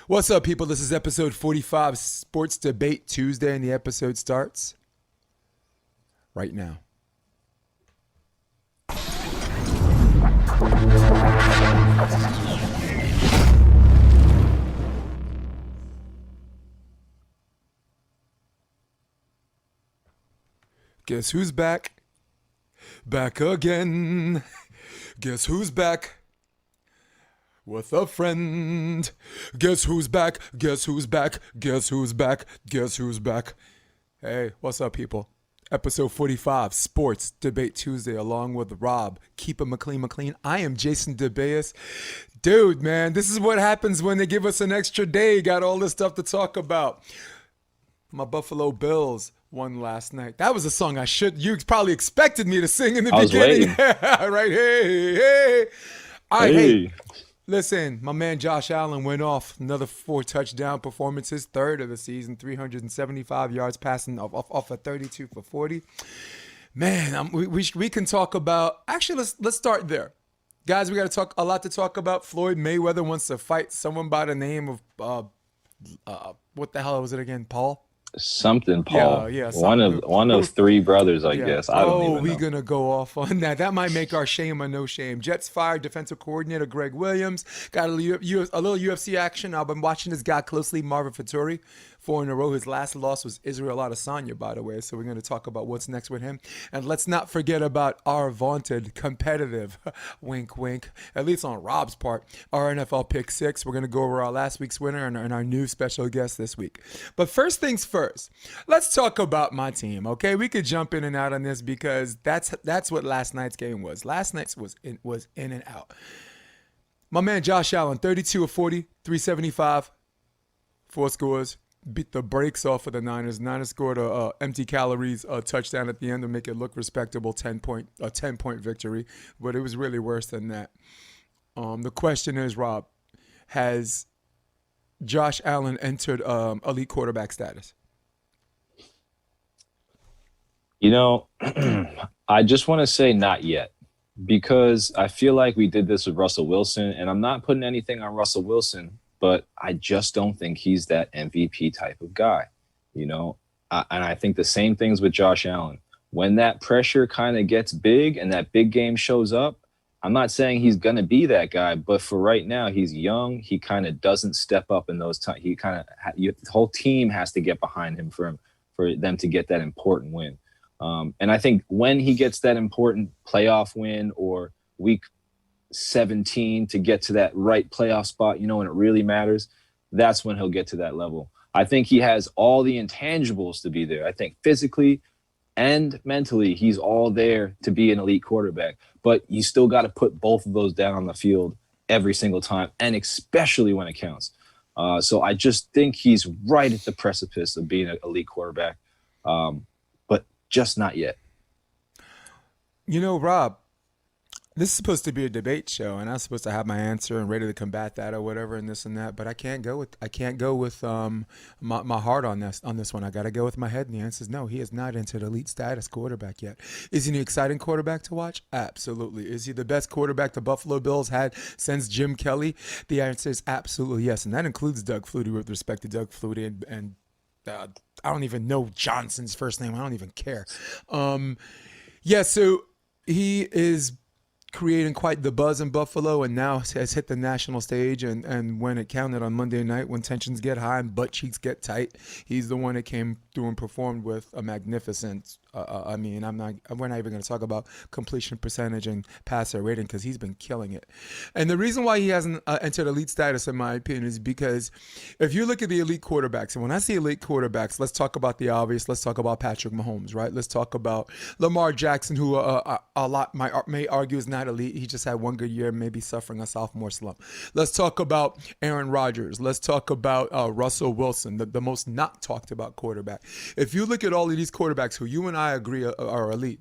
What's up, people? This is episode 45, Sports Debate Tuesday, and the episode starts right now. Guess who's back? Back again. Guess who's back? With a friend. Guess who's back? Guess who's back? Guess who's back? Guess who's back? Hey, what's up, people? Episode 45, Sports Debate Tuesday, along with Rob. Keep it McLean. I am Jason DeBeas. Dude, man, this is what happens when they give us an extra day. Got all this stuff to talk about. My Buffalo Bills won last night. That was a song you probably expected me to sing in the beginning. Right, hey. All right, hey. Listen, my man Josh Allen went off another 4 touchdown performances, third of the season, 375 yards passing off a 32 for 40. Man, we can talk about. Actually, let's start there, guys. We got a lot to talk about. Floyd Mayweather wants to fight someone by the name of what the hell was it again? Paul. Something, Paul. Yeah. One of 3 brothers, I guess. I don't even know. We're gonna go off on that. That might make our shame or no shame. Jets fired defensive coordinator Greg Williams. Got a little UFC action. I've been watching this guy closely, Marvin Vettori, 4 in a row. His last loss was Israel Adesanya, by the way. So we're gonna talk about what's next with him. And let's not forget about our vaunted competitive, wink, at least on Rob's part, our NFL Pick 6. We're gonna go over our last week's winner and our new special guest this week. But first things first. Let's talk about my team, okay? We could jump in and out on this because that's what last night's game was. Last night's was in and out. My man Josh Allen, 32 of 40, 375, 4 scores. Beat the brakes off of the Niners. Niners scored a empty calories touchdown at the end to make it look respectable, 10-point victory. But it was really worse than that. The question is, Rob, has Josh Allen entered elite quarterback status? You know, I just want to say not yet, because I feel like we did this with Russell Wilson, and I'm not putting anything on Russell Wilson, but I just don't think he's that MVP type of guy, you know? And I think the same things with Josh Allen. When that pressure kind of gets big and that big game shows up, I'm not saying he's going to be that guy, but for right now, he's young. He kind of doesn't step up in those times. He kind of, the whole team has to get behind him for them to get that important win. And I think when he gets that important playoff win or week 17 to get to that right playoff spot, you know, when it really matters, that's when he'll get to that level. I think he has all the intangibles to be there. I think physically and mentally, he's all there to be an elite quarterback. But you still got to put both of those down on the field every single time, and especially when it counts. So I just think he's right at the precipice of being an elite quarterback, but just not yet. You know, Rob, this is supposed to be a debate show, and I'm supposed to have my answer and ready to combat that or whatever and this and that. But I can't go with my heart on this one. I got to go with my head, and the answer is no. He has not entered elite status quarterback yet. Is he an exciting quarterback to watch? Absolutely. Is he the best quarterback the Buffalo Bills had since Jim Kelly? The answer is absolutely yes, and that includes Doug Flutie. With respect to Doug Flutie and I don't even know Johnson's first name. I don't even care. So he is creating quite the buzz in Buffalo, and now has hit the national stage. And when it counted on Monday night, when tensions get high and butt cheeks get tight, he's the one that came through and performed with a magnificent. We're not even going to talk about completion percentage and passer rating because he's been killing it. And the reason why he hasn't entered elite status, in my opinion, is because if you look at the elite quarterbacks, and when I see elite quarterbacks, let's talk about the obvious. Let's talk about Patrick Mahomes, right? Let's talk about Lamar Jackson, who a lot may argue is not elite. He just had one good year, maybe suffering a sophomore slump. Let's talk about Aaron Rodgers. Let's talk about Russell Wilson, the most not talked about quarterback. If you look at all of these quarterbacks who you and I agree are elite,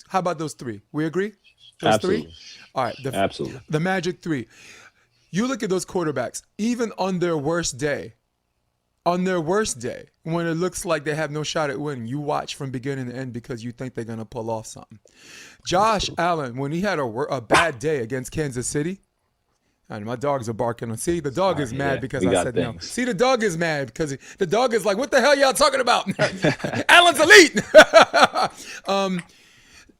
how about those 3? We agree? Those Absolutely. 3? All right. Absolutely. The magic 3. You look at those quarterbacks, even on their worst day, when it looks like they have no shot at winning, you watch from beginning to end because you think they're going to pull off something. Josh Allen, when he had a bad day against Kansas City, And my dogs are barking. See, the dog is mad because we I got said things. no. See, the dog is mad because the dog is like, what the hell y'all talking about? Allen's elite.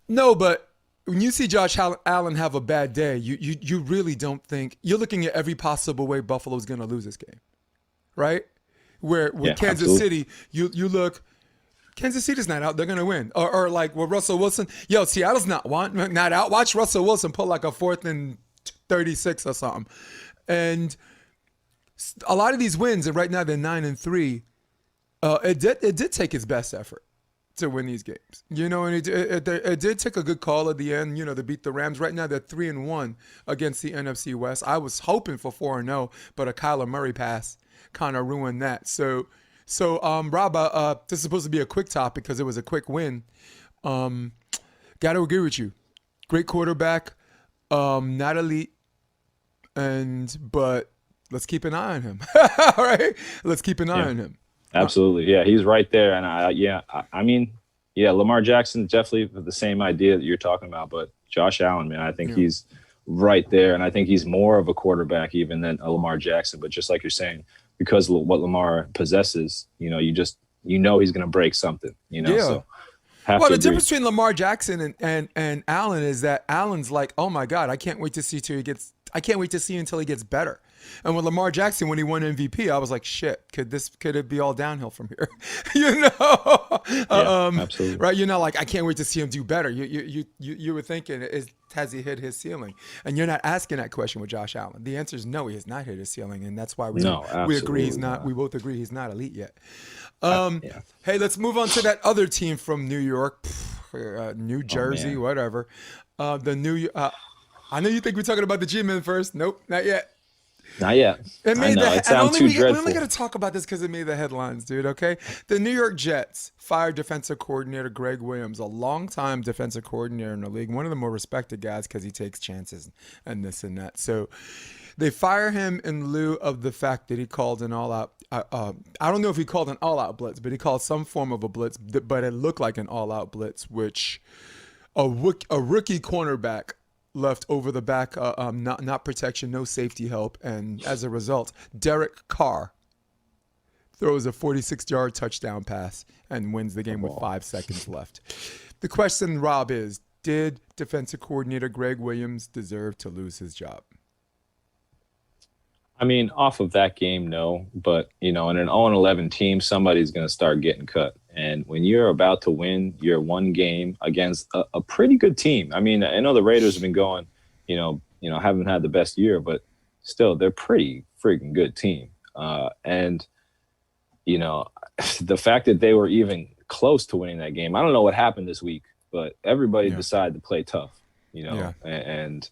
No, but when you see Josh Allen have a bad day, you really don't think, you're looking at every possible way Buffalo's going to lose this game, right? Where with Kansas absolutely. City, you look, Kansas City's not out, they're going to win. Or like with Russell Wilson, Seattle's not out. Watch Russell Wilson pull like a 4th and 36 or something. And a lot of these wins, and right now they're 9-3, it did take its best effort to win these games, and it did take a good call at the end, to beat the Rams. Right now they're 3-1 against the NFC West. I was hoping for 4-0, but a Kyler Murray pass kind of ruined that. So Rob, this is supposed to be a quick topic because it was a quick win. Got to agree with you. Great quarterback, not elite, but let's keep an eye on him. All right, let's keep an eye on him. Absolutely. Yeah, he's right there. And I mean, Lamar Jackson, definitely the same idea that you're talking about. But Josh Allen, man, I think he's right there. And I think he's more of a quarterback even than a Lamar Jackson. But just like you're saying, because of what Lamar possesses, he's going to break something, So the difference between Lamar Jackson and Allen is that Allen's like, oh my God, I can't wait to see until he gets better. And with Lamar Jackson, when he won MVP, I was like, shit, could it be all downhill from here? Absolutely. Right? Like, I can't wait to see him do better. You were thinking, has he hit his ceiling? And you're not asking that question with Josh Allen. The answer is no, he has not hit his ceiling, and that's why we agree he's not. We both agree he's not elite yet. Hey, let's move on to that other team from New York, New Jersey, whatever. I know you think we're talking about the G-Men first. Nope, not yet. Not yet. It sounds too dreadful. We're only going to talk about this because it made the headlines, dude, okay? The New York Jets fired defensive coordinator Greg Williams, a longtime defensive coordinator in the league, one of the more respected guys because he takes chances and this and that. So they fire him in lieu of the fact that he called an all-out I don't know if he called an all-out blitz, but he called some form of a blitz, but it looked like an all-out blitz, which a rookie cornerback left over the back, not protection, no safety help, and as a result, Derek Carr throws a 46-yard touchdown pass and wins the game with 5 seconds left. The question, Rob, is, did defensive coordinator Greg Williams deserve to lose his job? I mean, off of that game, no. But, in an 0-11 team, somebody's going to start getting cut. And when you're about to win your one game against a pretty good team, I mean, I know the Raiders have been going, haven't had the best year, but still, they're pretty freaking good team. And the fact that they were even close to winning that game, I don't know what happened this week, but everybody decided to play tough, and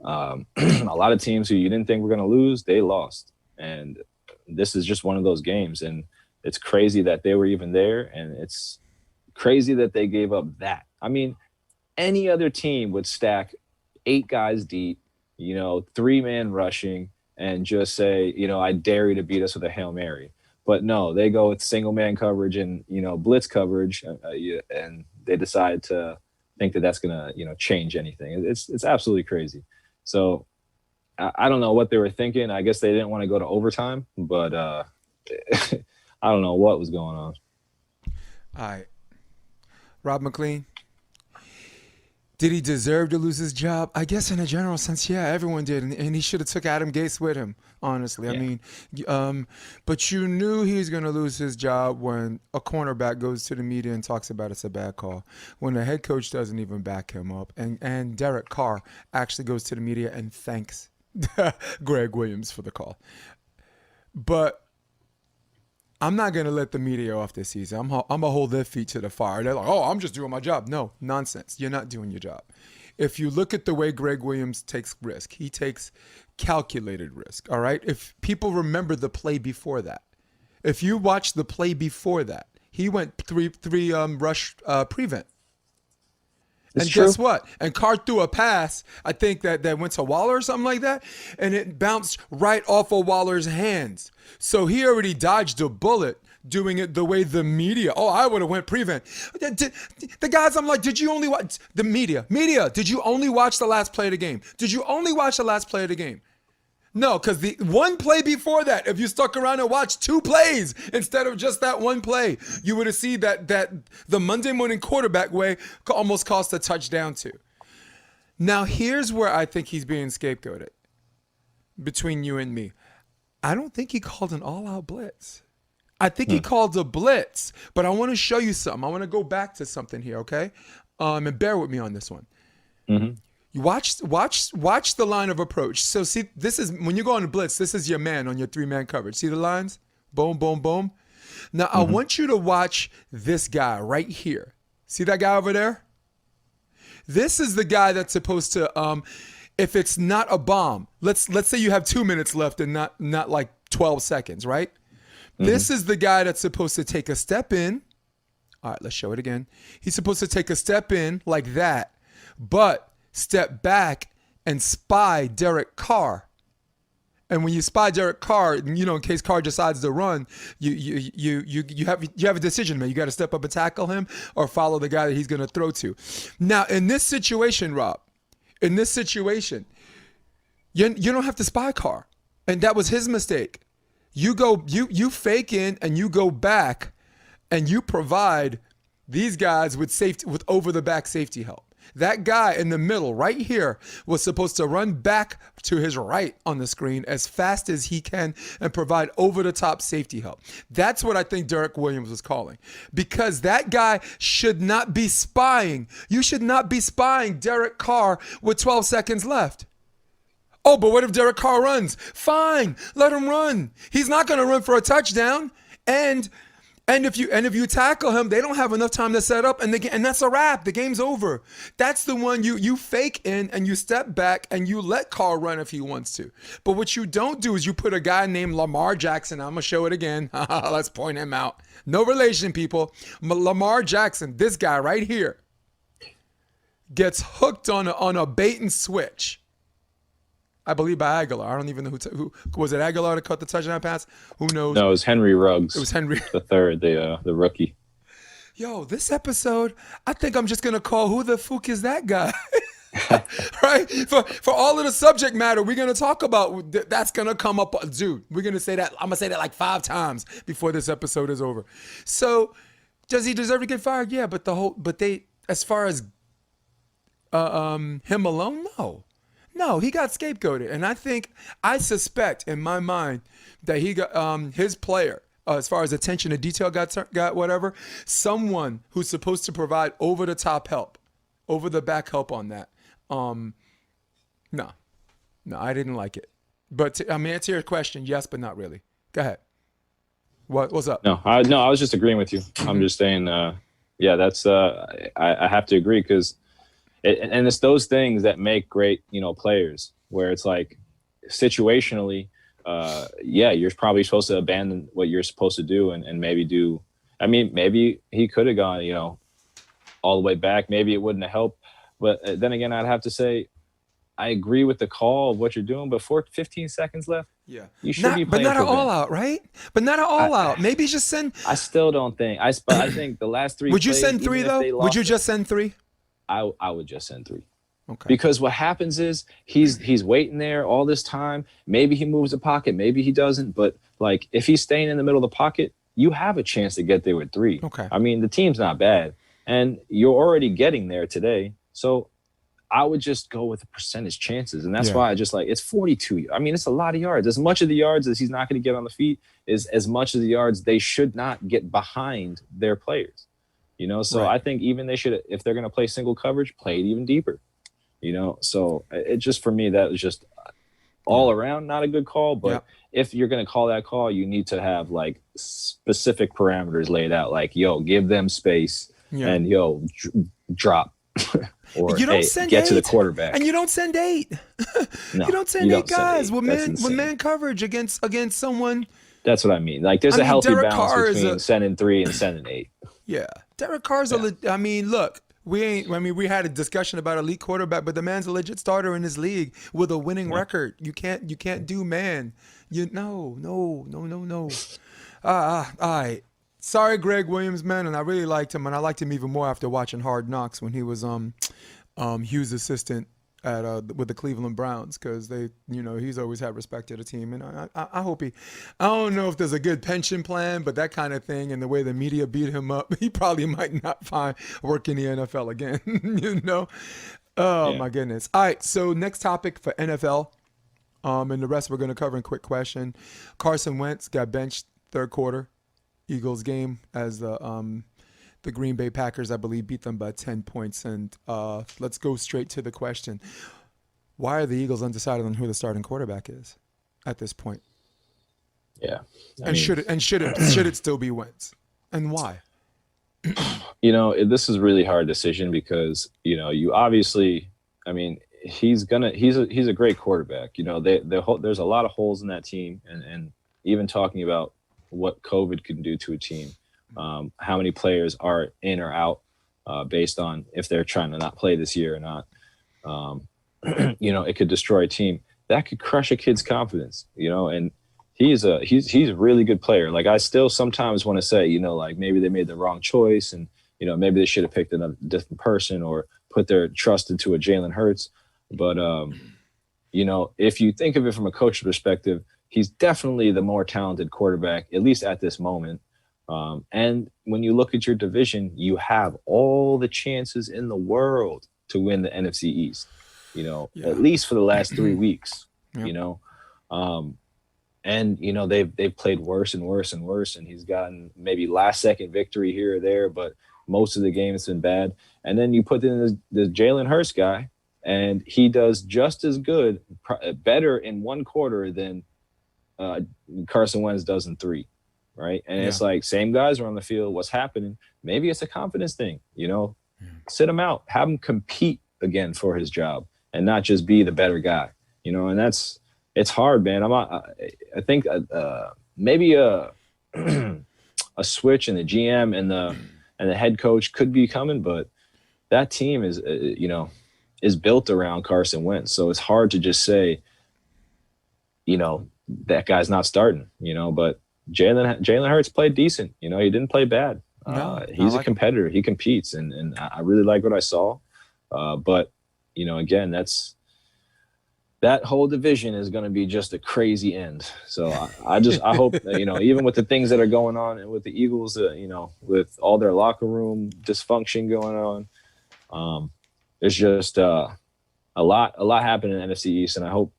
a lot of teams who you didn't think were going to lose, they lost. And this is just one of those games. And it's crazy that they were even there. And it's crazy that they gave up that. I mean, any other team would stack 8 guys deep, 3-man rushing, and just say, I dare you to beat us with a Hail Mary. But no, they go with single man coverage and, blitz coverage. And they decide to think that that's going to, change anything. It's absolutely crazy. So I don't know what they were thinking. I guess they didn't want to go to overtime, but I don't know what was going on. All right. Rob McLean, did he deserve to lose his job? I guess in a general sense, yeah, everyone did. And he should have took Adam Gase with him, honestly. Yeah. I mean, but you knew he was going to lose his job when a cornerback goes to the media and talks about it's a bad call, when the head coach doesn't even back him up. And Derek Carr actually goes to the media and thanks Greg Williams for the call. But I'm not going to let the media off this season. I'm going to hold their feet to the fire. They're like, oh, I'm just doing my job. No, nonsense. You're not doing your job. If you look at the way Greg Williams takes risk, he takes calculated risk, all right? If people remember the play before that, if you watch the play before that, he went three rush prevent. And guess what? And Carr threw a pass, I think that went to Waller or something like that, and it bounced right off of Waller's hands. So he already dodged a bullet doing it the way the media, I would have went prevent. The guys, I'm like, did you only watch, the media, did you only watch the last play of the game? Did you only watch the last play of the game? No, because the one play before that, if you stuck around and watched 2 plays instead of just that one play, you would have seen that the Monday morning quarterback way almost cost a touchdown too. Now, here's where I think he's being scapegoated between you and me. I don't think he called an all-out blitz. I think he called a blitz, but I want to show you something. I want to go back to something here, okay? And bear with me on this one. Mm-hmm. You watch the line of approach. So see, this is when you go on a blitz, this is your man on your 3-man coverage. See the lines? Boom, boom, boom. Now I want you to watch this guy right here. See that guy over there? This is the guy that's supposed to, if it's not a bomb, let's say you have 2 minutes left and not like 12 seconds, right? This is the guy that's supposed to take a step in. All right, let's show it again. He's supposed to take a step in like that, but step back and spy Derek Carr. And when you spy Derek Carr, you know, in case Carr decides to run, you have a decision, man. You got to step up and tackle him or follow the guy that he's going to throw to. Now, in this situation, Rob, you don't have to spy Carr, and that was his mistake. You fake in and you go back, and you provide these guys with over the back safety help. That guy in the middle right here was supposed to run back to his right on the screen as fast as he can and provide over-the-top safety help. That's what I think Derek Williams was calling, because that guy should not be spying. You should not be spying Derek Carr with 12 seconds left. Oh, but what if Derek Carr runs? Fine, let him run. He's not going to run for a touchdown. And if you tackle him, they don't have enough time to set up, and that's a wrap. The game's over. That's the one you fake in and you step back and you let Carr run if he wants to. But what you don't do is you put a guy named Lamar Jackson. I'm gonna show it again. Let's point him out. No relation, people. Lamar Jackson, this guy right here, gets hooked on a bait and switch. I believe by Aguilar. I don't even know who was it. Aguilar to cut the touchdown pass? Who knows? No, it was Henry Ruggs. It was Henry the third, the rookie. Yo, this episode, I think I'm just gonna call "Who the Fook is that guy?" Right? For all of the subject matter we're gonna talk about, that's gonna come up, dude. We're gonna say that. I'm gonna say that like 5 times before this episode is over. So, does he deserve to get fired? Yeah, but they, as far as him alone, no. No, he got scapegoated. And I suspect in my mind that he got his player, as far as attention to detail got whatever, someone who's supposed to provide over the top help, over the back help on that. No, I didn't like it. But to answer your question, yes, but not really. Go ahead. What's up? No, I was just agreeing with you. I'm just saying, yeah, that's I have to agree, because and it's those things that make great, players, where it's like situationally, yeah, you're probably supposed to abandon what you're supposed to do and maybe do. I mean, maybe he could have gone, all the way back. Maybe it wouldn't have helped. But then again, I'd have to say, I agree with the call of what you're doing, but 15 seconds left. Yeah, you should be playing. But not an all out, right? But not an all out. Maybe just send. I still don't think. I think the last 3. Would you send 3 though? Would you just send 3? I would just send 3. Okay. Because what happens is he's waiting there all this time. Maybe he moves the pocket, maybe he doesn't. But like, if he's staying in the middle of the pocket, you have a chance to get there with 3. Okay. I mean, the team's not bad, and you're already getting there today. So I would just go with the percentage chances, and that's why I just it's 42. I mean, it's a lot of yards. As much of the yards as he's not going to get on the feet is as much of the yards they should not get behind their players. So right. I think even they should, if they're going to play single coverage, play it even deeper. So it just, for me, that was just all around not a good call. But if you're going to call that call, you need to have like specific parameters laid out, like, give them space and drop. Or you don't send get 8, to the quarterback. And you don't send 8. No, you don't send 8 guys with insane. man coverage against someone. That's what I mean. Like, there's a healthy Derek balance Carr between sending 3 and sending 8. Yeah. Derek Carr's look, we had a discussion about elite quarterback, but the man's a legit starter in this league with a winning record. You can't do man. No. All right. Sorry, Greg Williams, man, and I really liked him, and I liked him even more after watching Hard Knocks when he was Hughes' assistant at with the Cleveland Browns because he's always had respect to the team, and I hope I don't know if there's a good pension plan, but that kind of thing and the way the media beat him up, he probably might not find work in the NFL again. Oh Yeah. my goodness. All right, so next topic for NFL, and the rest we're going to cover in quick question. Carson Wentz got benched third quarter, Eagles game as the Green Bay Packers, I believe, beat them by 10 points. And let's go straight to the question. Why are the Eagles undecided on who the starting quarterback is at this point? Yeah. Should it still be Wentz? And why? This is a really hard decision because, you obviously, he's a great quarterback. There's a lot of holes in that team, and even talking about what COVID can do to a team, how many players are in or out based on if they're trying to not play this year or not. It could destroy a team. That could crush a kid's confidence, and he's a really good player. Like, I still sometimes want to say, like, maybe they made the wrong choice, and maybe they should have picked another different person or put their trust into a Jalen Hurts. But if you think of it from a coach perspective, he's definitely the more talented quarterback, at least at this moment. And when you look at your division, you have all the chances in the world to win the NFC East. At least for the last 3 weeks. Yeah. And they've played worse and worse and worse, and he's gotten maybe last second victory here or there, but most of the game has been bad. And then you put in the Jalen Hurts guy, and he does just as good, better in one quarter than Carson Wentz does in 3, right? And it's like, same guys are on the field. What's happening? Maybe it's a confidence thing. Sit him out, have him compete again for his job, and not just be the better guy. And it's hard, man. I think maybe a switch in the GM and the head coach could be coming, but that team is built around Carson Wentz. So it's hard to just say, that guy's not starting, but Jalen Hurts played decent. He didn't play bad. He's a competitor. He competes, and I really like what I saw. But again, that whole division is going to be just a crazy end. So I hope even with the things that are going on and with the Eagles, with all their locker room dysfunction going on, there's just a lot happening in the NFC East, and I hope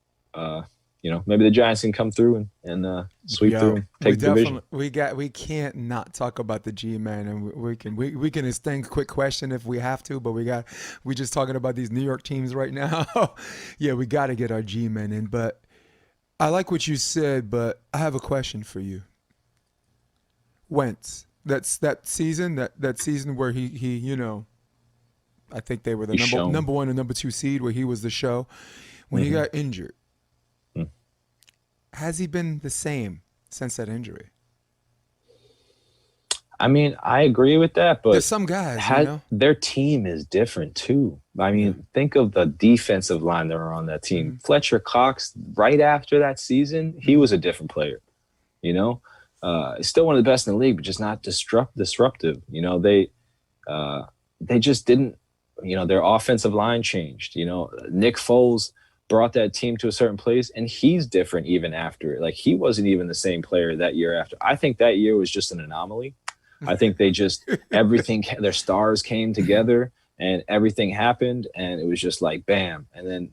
maybe the Giants can come through and sweep through and take the division. We can't not talk about the G-Man, and we can extend quick question if we have to, but we just talking about these New York teams right now. Yeah, we got to get our G-Man in. But I like what you said, but I have a question for you. Wentz, that season where he I think they were the number 1 and number 2 seed, where he was the show when he got injured. Has he been the same since that injury? I agree with that, but there's some guys, their team is different too. Think of the defensive line that are on that team. Mm-hmm. Fletcher Cox, right after that season, he was a different player. Still one of the best in the league, but just not disruptive. They just didn't. Their offensive line changed. Nick Foles brought that team to a certain place, and he's different even after it. Like, he wasn't even the same player that year after. I think that year was just an anomaly. I think they just everything, their stars came together and everything happened, and it was just like bam, and then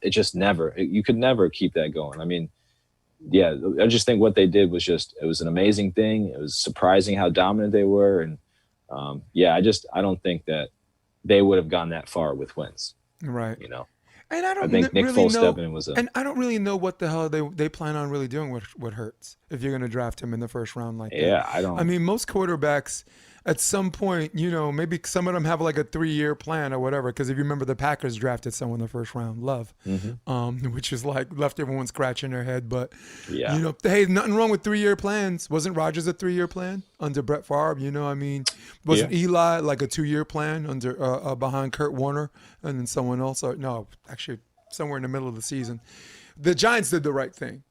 it just you could never keep that going. I just think what they did was it was an amazing thing. It was surprising how dominant they were, and I don't think that they would have gone that far with Wentz. Right. And I think Nick Foles stepping in was and I don't really know what the hell they plan on really doing with Hurts if you're going to draft him in the first round like that. Yeah, I don't. Most quarterbacks at some point, maybe some of them have like a 3-year plan or whatever. Because if you remember, the Packers drafted someone in the first round, Love, which is like left everyone scratching their head. But hey, nothing wrong with 3-year plans. Wasn't Rodgers a 3-year plan under Brett Favre? Wasn't Eli like a 2-year plan under behind Kurt Warner and then someone else? No, actually, somewhere in the middle of the season, the Giants did the right thing.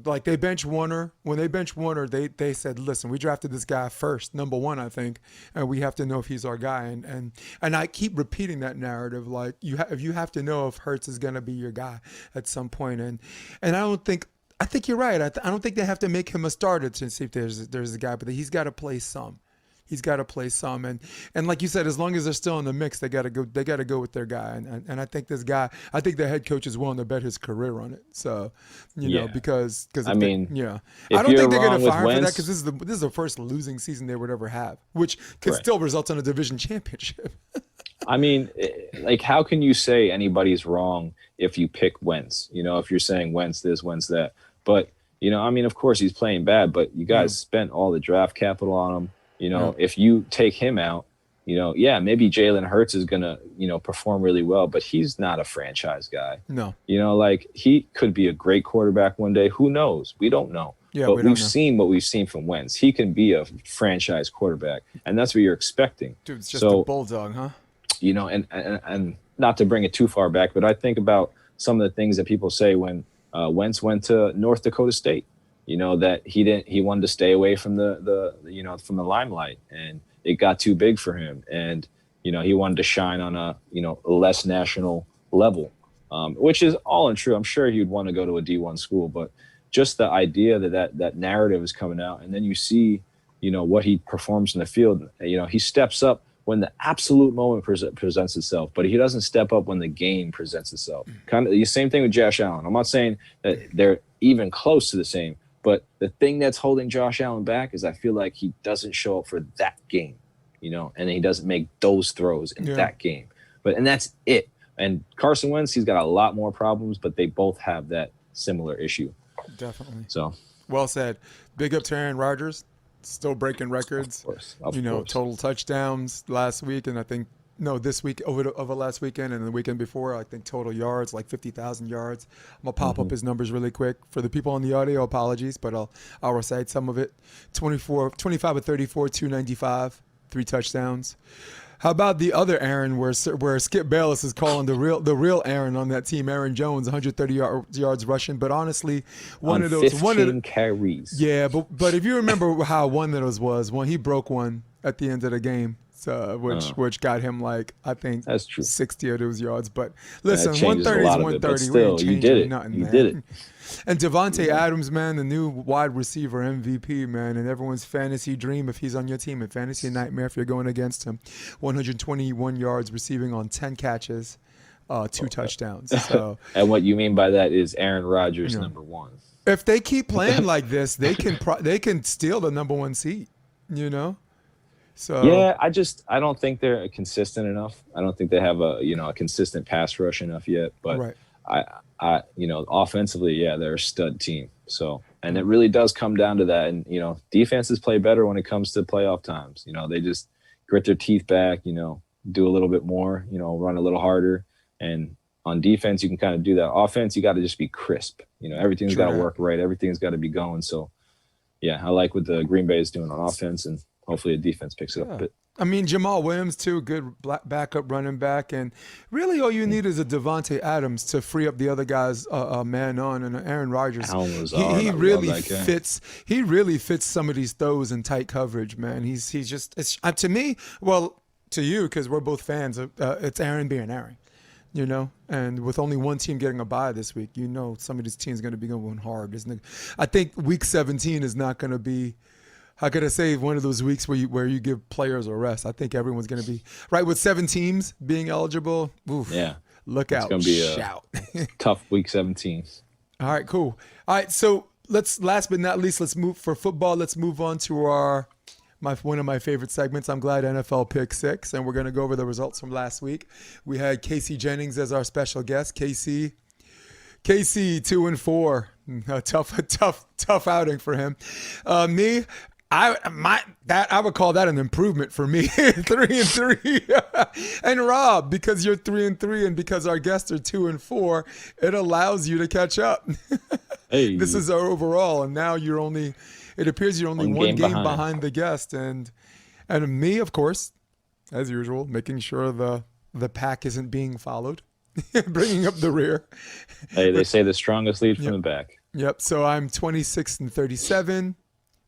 Like they bench Warner. When they bench Warner, they said, "Listen, we drafted this guy first, number one, I think, and we have to know if he's our guy." And I keep repeating that narrative. Like you have to know if Hurts is going to be your guy at some point. And I don't think. I think you're right. I don't think they have to make him a starter to see if there's a guy, but he's got to play some. He's got to play some, and like you said, as long as they're still in the mix, they got to go. They got to go with their guy, and I think this guy. I think the head coach is willing to bet his career on it. So, you know, because I mean, yeah, if I don't think they're you're going to wrong fire with him for that Wentz- because this is the first losing season they would ever have, which could Right. still result in a division championship. I mean, like, how can you say anybody's wrong if you pick Wentz? You know, if you're saying Wentz this, Wentz that. But, you know, I mean, of course he's playing bad, but you guys spent all the draft capital on him. You know, if you take him out, you know, yeah, maybe Jalen Hurts is going to, you know, perform really well, but he's not a franchise guy. No. You know, like, he could be a great quarterback one day. Who knows? We don't know. Yeah, but we don't we've know. seen what we've seen from Wentz. He can be a franchise quarterback, and that's what you're expecting. Dude, it's just So, a bulldog, huh? you know, and not to bring it too far back, but I think about some of the things that people say when Wentz went to North Dakota State. You know, that he wanted to stay away from the you know, from the limelight, and it got too big for him, and you know, he wanted to shine on a, you know, less national level, which is all untrue. I'm sure he'd want to go to a D1 school, but just the idea that narrative is coming out, and then you see, you know, what he performs in the field. You know, he steps up when the absolute moment presents itself, but he doesn't step up when the game presents itself. Kind of the same thing with Josh Allen. I'm not saying that they're even close to the same, but the thing that's holding Josh Allen back is I feel like he doesn't show up for that game, you know, and he doesn't make those throws in that game. And that's it. And Carson Wentz, he's got a lot more problems, but they both have that similar issue. Definitely. So, well said. Big up to Aaron Rodgers, still breaking records. Of you know, course. total touchdowns last week, and I think this week over last weekend and the weekend before, I think total yards like 50,000 yards. I'm gonna pop up his numbers really quick for the people on the audio. Apologies, but I'll recite some of it. 25 of 34, 295, 3 touchdowns. How about the other Aaron, where Skip Bayless is calling the real Aaron on that team, Aaron Jones, 130 yards rushing. But honly, one on of those 15 carries. Yeah, but if you remember how one of those was, when he broke one at the end of the game, so, which got him like I think That's true. 60 of those yards. But listen, changes a 130 is lot of it, but 130. still, We ain't you changing did it. nothing, You man. did it. And Devontae Adams, man, the new wide receiver MVP, man, and everyone's fantasy dream if he's on your team, and fantasy nightmare if you're going against him. 121 yards receiving on 10 catches, 2 touchdowns. So And what you mean by that is Aaron Rodgers, number one. if they keep playing like this, they can steal the number 1 seat, you know? So Yeah, I don't think they're consistent enough. I don't think they have a consistent pass rush enough yet. But Right. I offensively, yeah, they're a stud team. So, and it really does come down to that. And, you know, defenses play better when it comes to playoff times. You know, they just grit their teeth back, you know, do a little bit more, you know, run a little harder. And on defense, you can kind of do that. Offense, you got to just be crisp. You know, everything's got to work right. Everything's got to be going. So, yeah, I like what the Green Bay is doing on offense, and hopefully the defense picks it up a bit. I mean, Jamal Williams, too, good backup running back. And really all you need is a Devontae Adams to free up the other guys man on. And Aaron Rodgers, he really fits some of these throws in tight coverage, man. He's just, to me, well, to you, because we're both fans, it's Aaron being Aaron. You know, and with only one team getting a bye this week, you know some of these teams are going to be going hard, isn't it? I think week 17 is not going to be, how could I say, one of those weeks where you give players a rest. I think everyone's going to be right with 7 teams being eligible. Oof, Yeah, look out! It's going to be shout. a tough week 17. All right, cool. All right, so last but not least, let's move on to one of my favorite segments. I'm glad NFL Pick 6, and we're going to go over the results from last week. We had Casey Jennings as our special guest. Casey 2-4. A tough outing for him. Me, I would call that an improvement for me. 3-3. And Rob, because you're 3-3 and because our guests are 2-4, it allows you to catch up. Hey, This is our overall, and now it appears you're only one game behind the guest, and me, of course, as usual, making sure the pack isn't being followed, bringing up the rear. Hey, they say the strongest lead from the back. Yep. So I'm 26-37.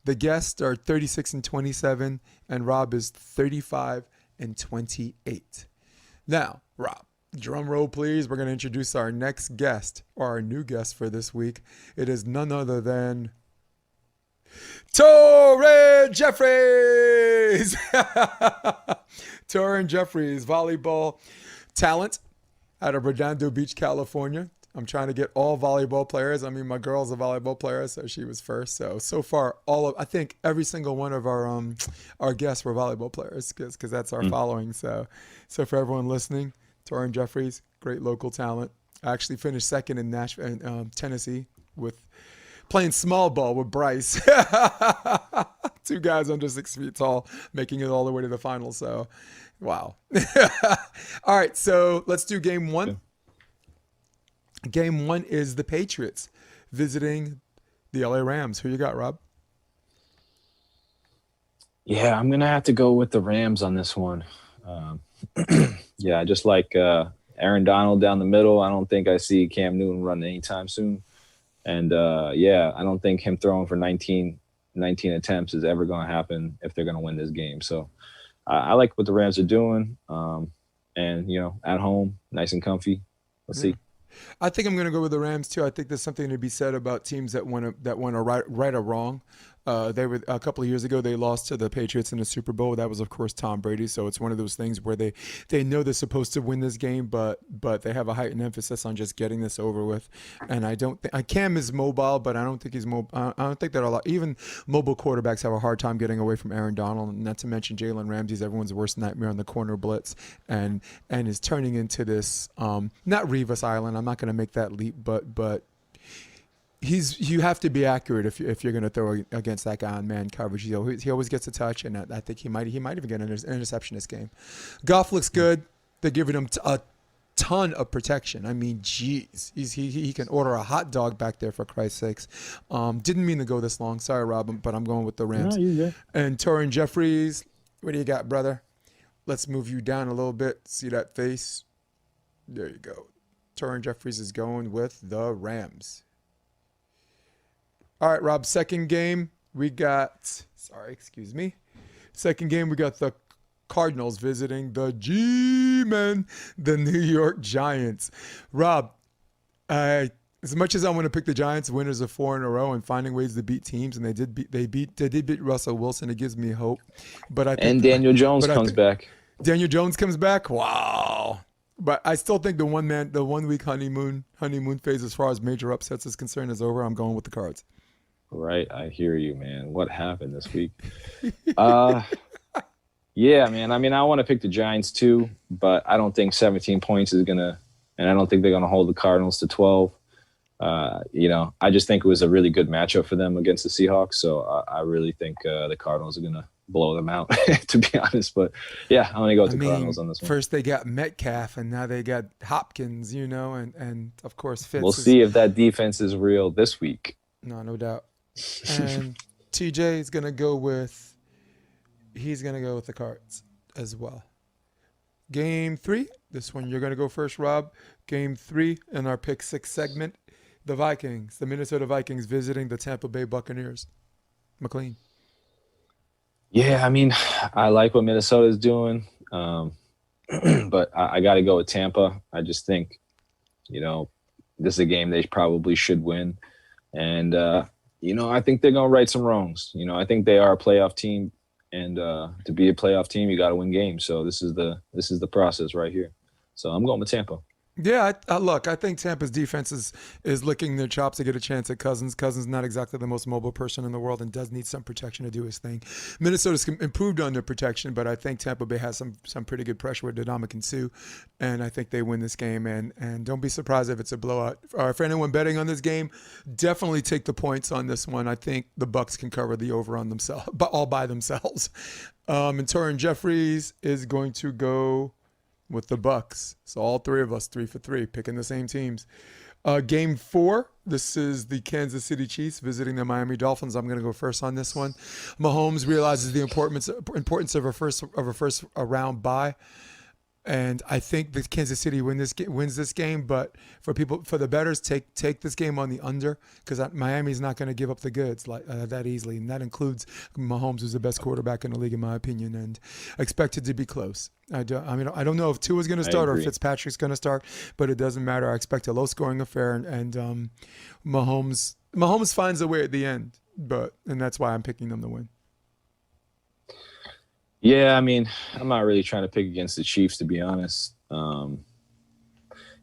The guests are 36-27, and Rob is 35-28. Now, Rob, drum roll, please. We're going to introduce our next guest, or our new guest for this week. It is none other than Torrin Jeffries. Torrin Jeffries, volleyball talent out of Redondo Beach, California. I'm trying to get all volleyball players. I mean, my girl's a volleyball player, so she was first. So far, I think every single one of our guests were volleyball players because that's our following. So for everyone listening, Torrin Jeffries, great local talent. I actually finished second in Nashville, Tennessee, with playing small ball with Bryce. Two guys under 6 feet tall, making it all the way to the final. So, wow. All right, so let's do game one. Yeah. Game one is the Patriots visiting the LA Rams. Who you got, Rob? Yeah, I'm going to have to go with the Rams on this one. Yeah, I just like Aaron Donald down the middle. I don't think I see Cam Newton running anytime soon. And, yeah, I don't think him throwing for 19 attempts is ever going to happen if they're going to win this game. So I like what the Rams are doing. And, at home, nice and comfy. Let's see. I think I'm going to go with the Rams too. I think there's something to be said about teams that won a right or wrong. They were a couple of years ago. They lost to the Patriots in the Super Bowl. That was, of course, Tom Brady. So it's one of those things where they know they're supposed to win this game, but they have a heightened emphasis on just getting this over with. And I don't think Cam is mobile, but I don't think he's mobile. I don't think that a lot. Even mobile quarterbacks have a hard time getting away from Aaron Donald. And not to mention Jalen Ramsey's everyone's worst nightmare on the corner blitz, and is turning into this not Revis Island. I'm not going to make that leap, but. You have to be accurate if you're going to throw against that guy on man coverage. He always gets a touch, and I think he might even get an interception this game. Goff looks good. They're giving him a ton of protection. I mean, geez, he can order a hot dog back there, for Christ's sakes. Didn't mean to go this long. Sorry, Rob, but I'm going with the Rams. No, you're good. And Torrin Jeffries, what do you got, brother? Let's move you down a little bit. See that face? There you go. Torrin Jeffries is going with the Rams. All right, Rob, second game, we got the Cardinals visiting the G-Men, the New York Giants. Rob, as much as I want to pick the Giants winners of 4 in a row and finding ways to beat teams, and they did beat Russell Wilson, it gives me hope. But I think Daniel Jones comes back. Daniel Jones comes back? Wow. But I still think the 1 week honeymoon phase as far as major upsets is concerned is over. I'm going with the Cards. Right, I hear you, man. What happened this week? Yeah, man. I mean, I want to pick the Giants too, but I don't think 17 points is gonna, and I don't think they're gonna hold the Cardinals to 12. I just think it was a really good matchup for them against the Seahawks. So I really think the Cardinals are gonna blow them out, to be honest. But yeah, I'm gonna go with the Cardinals on this one. First they got Metcalf, and now they got Hopkins, and of course Fitz. We'll see if that defense is real this week. No doubt. And TJ is gonna go with the Cards as well. Game 3. This one you're gonna go first, Rob. Game 3 in our pick 6 segment. The Minnesota Vikings visiting the Tampa Bay Buccaneers. McLean. Yeah, I mean, I like what Minnesota is doing, but I got to go with Tampa. I just think, this is a game they probably should win, and I think they're gonna right some wrongs. I think they are a playoff team, and to be a playoff team, you got to win games. So this is the process right here. So I'm going with Tampa. Yeah, I think Tampa's defense is licking their chops to get a chance at Cousins. Cousins not exactly the most mobile person in the world and does need some protection to do his thing. Minnesota's improved on their protection, but I think Tampa Bay has some pretty good pressure with Ndamukong Suh, and I think they win this game. And don't be surprised if it's a blowout. For anyone betting on this game, definitely take the points on this one. I think the Bucs can cover the over on themselves, but all by themselves. And Torrin Jeffries is going to go with the Bucs. So all three of us, 3 for 3, picking the same teams. Game 4, this is the Kansas City Chiefs visiting the Miami Dolphins. I'm going to go first on this one. Mahomes realizes the importance of a first round bye. And I think that Kansas City wins this game, but for the bettors, take this game on the under because Miami's not going to give up the goods like that easily, and that includes Mahomes, who's the best quarterback in the league in my opinion, and expected to be close. I don't know if Tua's going to start or if Fitzpatrick's going to start, but it doesn't matter. I expect a low scoring affair, and Mahomes finds a way at the end, and that's why I'm picking them to win. Yeah, I mean, I'm not really trying to pick against the Chiefs, to be honest. I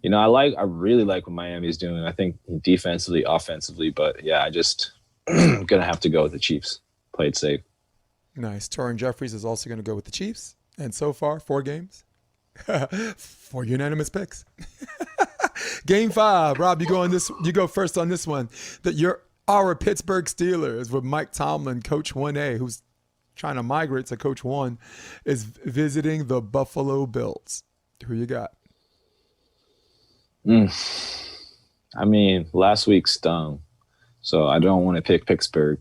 really like what Miami is doing. I think defensively, offensively, but yeah, I just gonna have to go with the Chiefs. Play it safe. Nice. Torrin Jeffries is also going to go with the Chiefs, and so far 4 games, 4 unanimous picks. Game 5, Rob, you go first on this one. Our Pittsburgh Steelers with Mike Tomlin, Coach 1A, who's trying to migrate to Coach 1, is visiting the Buffalo Bills. Who you got? I mean, last week stung, so I don't want to pick Pittsburgh.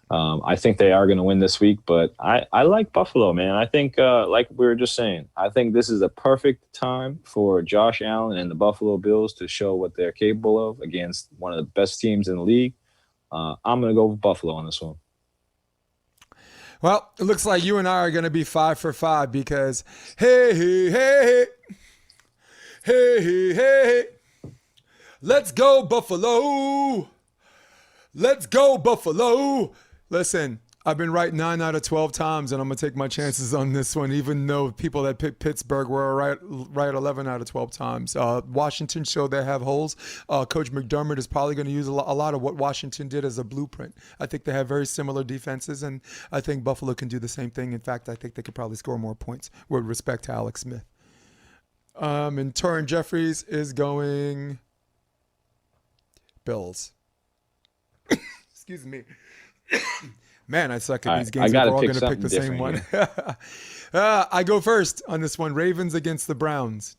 I think they are going to win this week, but I like Buffalo, man. I think, like we were just saying, I think this is a perfect time for Josh Allen and the Buffalo Bills to show what they're capable of against one of the best teams in the league. I'm going to go with Buffalo on this one. Well, it looks like you and I are going to be 5 for 5 because hey, let's go Buffalo. Let's go Buffalo. Listen, I've been right 9 out of 12 times, and I'm going to take my chances on this one, even though people that picked Pittsburgh were right 11 out of 12 times. Washington showed they have holes. Coach McDermott is probably going to use a lot of what Washington did as a blueprint. I think they have very similar defenses, and I think Buffalo can do the same thing. In fact, I think they could probably score more points with respect to Alex Smith. And Torrin Jeffries is going Bills. Excuse me. Man, I suck at these games. We're all going to pick the same one. I go first on this one. Ravens against the Browns.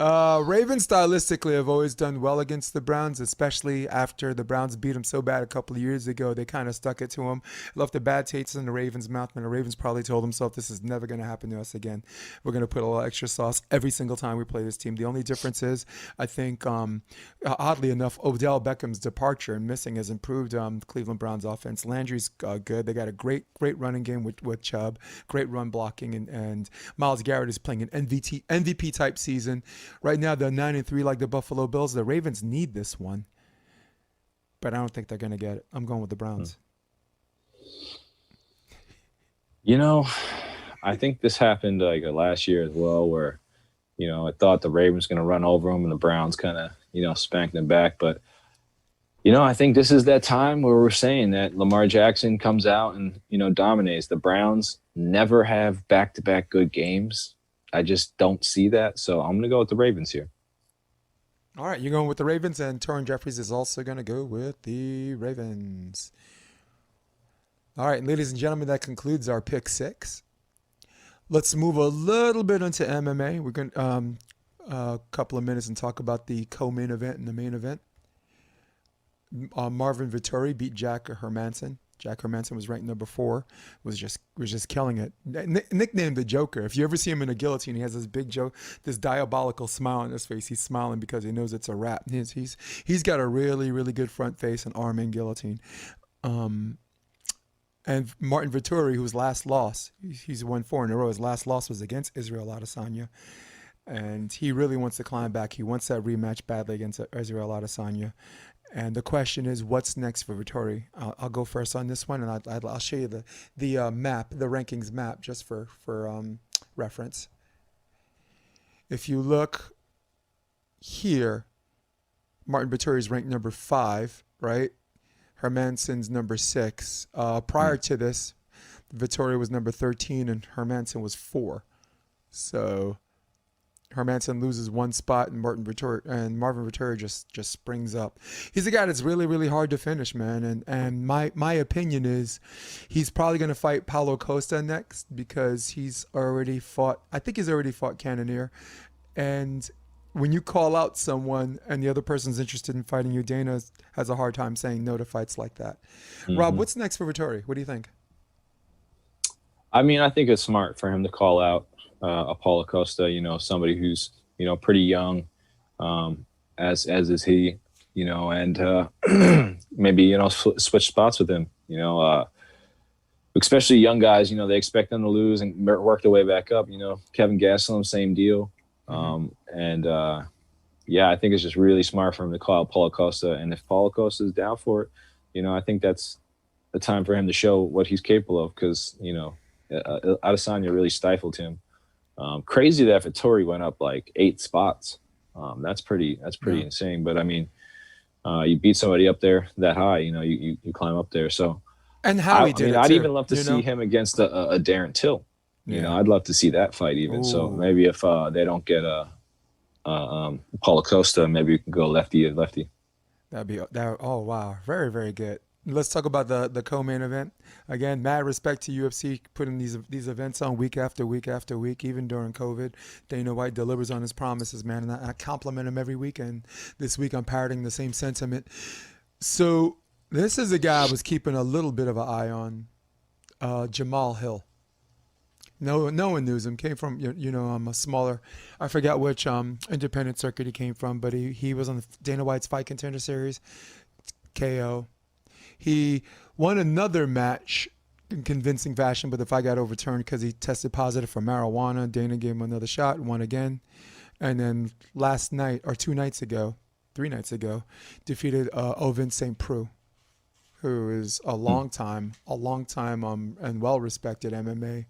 Ravens stylistically have always done well against the Browns, especially after the Browns beat them so bad a couple of years ago. They kind of stuck it to them, left a bad taste in the Ravens' mouth, and the Ravens probably told themselves this is never going to happen to us again. We're going to put a little extra sauce every single time we play this team. The only difference is, I think, oddly enough, Odell Beckham's departure and missing has improved the Cleveland Browns offense. Landry's good. They got a great running game with Chubb, great run blocking, and Myles Garrett is playing an MVP type season. Right now, they're 9-3 like the Buffalo Bills. The Ravens need this one, but I don't think they're going to get it. I'm going with the Browns. I think this happened like last year as well, where, I thought the Ravens going to run over them and the Browns kind of, spanked them back. But, I think this is that time where we're saying that Lamar Jackson comes out and, dominates. The Browns never have back-to-back good games. I just don't see that. So I'm going to go with the Ravens here. All right, you're going with the Ravens, and Torrin Jeffries is also going to go with the Ravens. All right, ladies and gentlemen, that concludes our pick 6. Let's move a little bit into MMA. We're going to a couple of minutes and talk about the co-main event and the main event. Marvin Vettori beat Jack Hermanson. Jack Hermanson was ranked number 4. Was just killing it. Nicknamed the Joker. If you ever see him in a guillotine, he has this big joke, this diabolical smile on his face. He's smiling because he knows it's a wrap. He's got a really, really good front face and arm in guillotine. And Martin Vettori, whose last loss, he's won 4 in a row. His last loss was against Israel Adesanya. And he really wants to climb back. He wants that rematch badly against Israel Adesanya. And the question is, what's next for Vettori? I'll go first on this one, and I'll show you the map, the rankings map, just for reference. If you look here, Martin Vettori is ranked number 5, right? Hermanson's number 6. Prior to this, Vettori was number 13, and Hermanson was 4. So Hermanson loses 1 spot, and Marvin Vettori just springs up. He's a guy that's really, really hard to finish, man. And my opinion is he's probably going to fight Paulo Costa next because he's already fought Cannonier. And when you call out someone and the other person's interested in fighting you, Dana has a hard time saying no to fights like that. Mm-hmm. Rob, what's next for Vettori? What do you think? I mean, I think it's smart for him to call out Apollo Costa. Somebody who's pretty young, as is he. And maybe switch spots with him. Especially young guys. They expect them to lose and work their way back up. Kevin Gastelum, same deal. And yeah, I think it's just really smart for him to call out Paulo Costa. And if Paulo Costa is down for it, I think that's the time for him to show what he's capable of, because, Adesanya really stifled him. Crazy that Vettori went up like 8 spots. That's pretty insane. But I mean, you beat somebody up there that high, you climb up there. So, And how he did it, I'd too, even love to see him against a Darren Till. Yeah. I'd love to see that fight even. Ooh. So maybe if they don't get Paulo Costa, maybe we can go lefty and lefty. Oh wow, very very good. Let's talk about the co-main event. Again, mad respect to UFC putting these events on week after week after week, even during COVID. Dana White delivers on his promises, man, and I compliment him every week. And this week I'm parroting the same sentiment. So this is a guy I was keeping a little bit of an eye on, Jamahal Hill. No one knows him. Came from a smaller, I forgot which independent circuit he came from, but he was on the Dana White's Fight Contender Series, KO. He won another match in convincing fashion, but the fight got overturned because he tested positive for marijuana. Dana gave him another shot, won again, and then last night or 3 nights ago, defeated Ovin St. Preux, who is a long time and well-respected MMA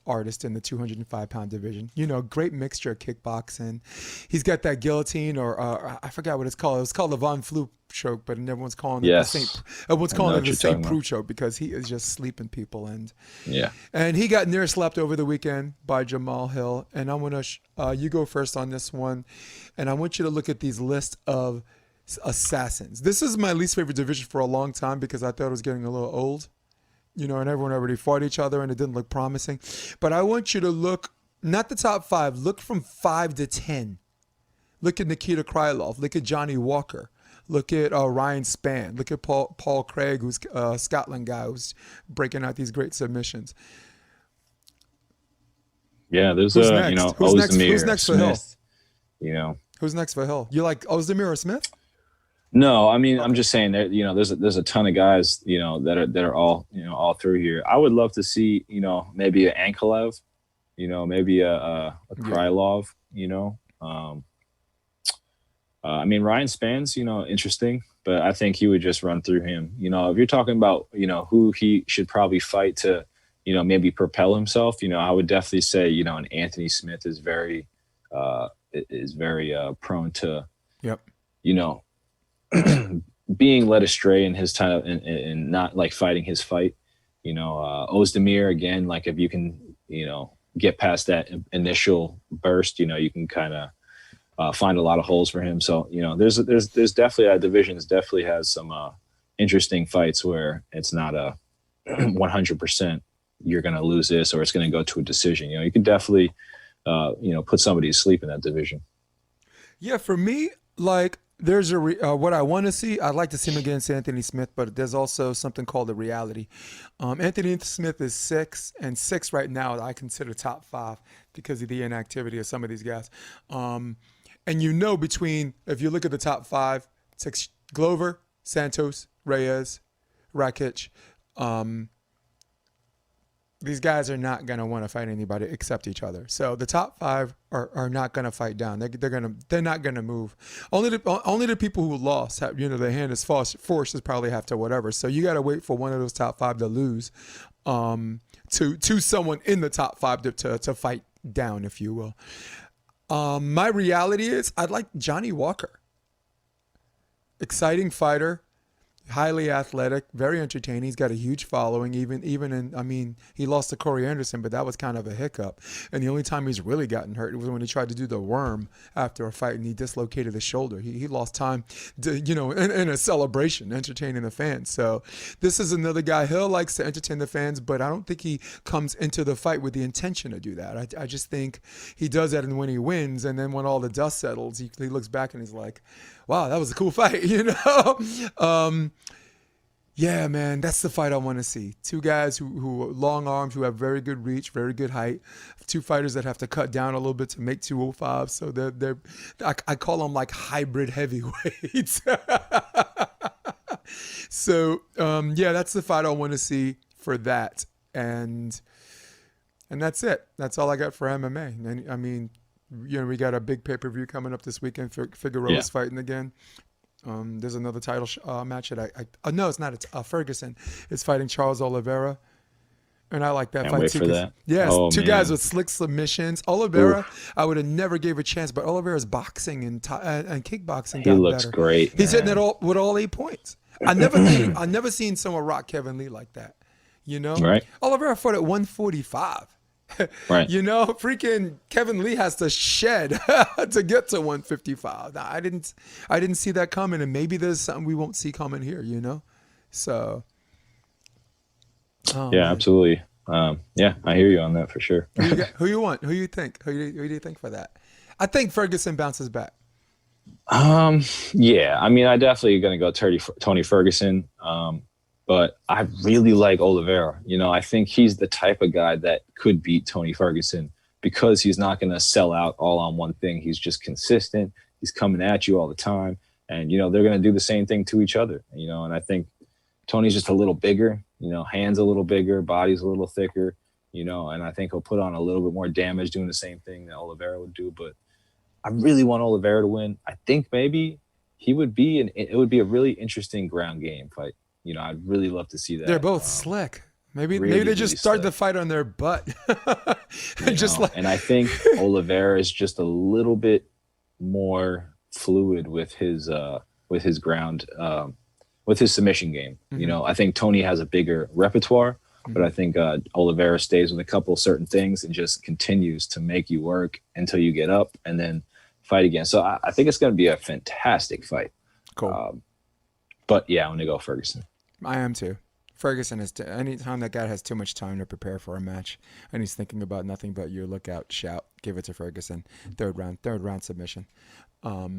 artist in the 205-pound division. Great mixture of kickboxing. He's got that guillotine, or I forgot what it's called. It was called the Von Flue choke, but everyone's calling it the St. Preux choke because he is just sleeping people. And he got near slapped over the weekend by Jamahal Hill. And I'm gonna you go first on this one, and I want you to look at these lists of assassins. This is my least favorite division for a long time because I thought it was getting a little old. And everyone already fought each other and it didn't look promising. But I want you to look, not the top 5, look from 5 to 10. Look at Nikita Krylov. Look at Johnny Walker. Look at Ryan Spann. Look at Paul Craig, who's a Scotland guy who's breaking out these great submissions. Yeah, there's Who's next? Who's next for Hill? Who's next for Hill? You like Ozdemir or Smith? No, I mean, I'm just saying that, there's a ton of guys, that are all, all through here. I would love to see, maybe an Ankalev, maybe a Krylov, I mean, Ryan Spann's, interesting, but I think he would just run through him. If you're talking about, who he should probably fight to, maybe propel himself, I would definitely say, an Anthony Smith is very prone to, being led astray in his time and not like fighting his fight. Ozdemir, again, like if you can, get past that initial burst, you can kind of find a lot of holes for him. So, there's definitely that division definitely has some interesting fights where it's not a 100% you're going to lose this or it's going to go to a decision. You can definitely, put somebody to sleep in that division. Yeah, for me, like, there's what I want to see. I'd like to see him against Anthony Smith, but there's also something called the reality. Anthony Smith is 6, and 6 right now I consider top 5 because of the inactivity of some of these guys. And between, if you look at the top 5, it's Glover, Santos, Reyes, Rakic. These guys are not going to want to fight anybody except each other. So the top 5 are not going to fight down. They're not going to move. Only the people who lost have, their hand is forced to probably have to whatever. So you got to wait for one of those top 5 to lose, to someone in the top 5 to fight down, if you will. My reality is I'd like Johnny Walker. Exciting fighter. Highly athletic, very entertaining. He's got a huge following. He lost to Corey Anderson, but that was kind of a hiccup. And the only time he's really gotten hurt was when he tried to do the worm after a fight and he dislocated his shoulder. He lost time, in a celebration, entertaining the fans. So this is another guy. Hill likes to entertain the fans, but I don't think he comes into the fight with the intention to do that. I just think he does that, and when he wins, and then when all the dust settles, he looks back and he's like, wow, that was a cool fight, Yeah, man, that's the fight I want to see. Two guys who are long arms, who have very good reach, very good height. Two fighters that have to cut down a little bit to make 205. So I call them like hybrid heavyweights. So yeah, that's the fight I want to see for that, and that's it. That's all I got for MMA. And I mean, we got a big pay per view coming up this weekend. Yeah. Figueroa's fighting again. There's another title match that no, it's not. It's Ferguson is fighting Charles Oliveira, and I like that Can't fight wait too. for that. Yes, Oh two guys man. with slick submissions. Oliveira, Oof. I would have never gave a chance, but Oliveira's boxing and kickboxing He got looks better. great, He's hitting it man. all with all 8 points. I never seen someone rock Kevin Lee like that. You know, Right? Oliveira fought at 145. Right. Freaking Kevin Lee has to shed to get to 155. Now, I didn't see that coming, and maybe there's something we won't see coming here. So, oh Yeah, man, absolutely. Yeah, I hear you on that for sure. who you want? Who you think? Who do you think for that? I think Ferguson bounces back. Yeah, I mean, I definitely gonna go Tony Ferguson. But I really like Oliveira. I think he's the type of guy that could beat Tony Ferguson because he's not gonna sell out all on one thing. He's just consistent. He's coming at you all the time, and they're gonna do the same thing to each other. And I think Tony's just a little bigger. Hands a little bigger, body's a little thicker. And I think he'll put on a little bit more damage doing the same thing that Oliveira would do. But I really want Oliveira to win. I think maybe it would be a really interesting ground game fight. I'd really love to see that. They're both slick. Maybe really, they just really start slick. the fight on their butt. And I think Oliveira is just a little bit more fluid with his ground, with his submission game. I think Tony has a bigger repertoire, but I think Oliveira stays with a couple certain things and just continues to make you work until you get up and then fight again. So I think it's going to be a fantastic fight. Cool. But yeah, I'm going to go Ferguson. I am too. Ferguson is anytime that guy has too much time to prepare for a match and he's thinking about nothing but you, look out, shout, give it to Ferguson. Third round submission. All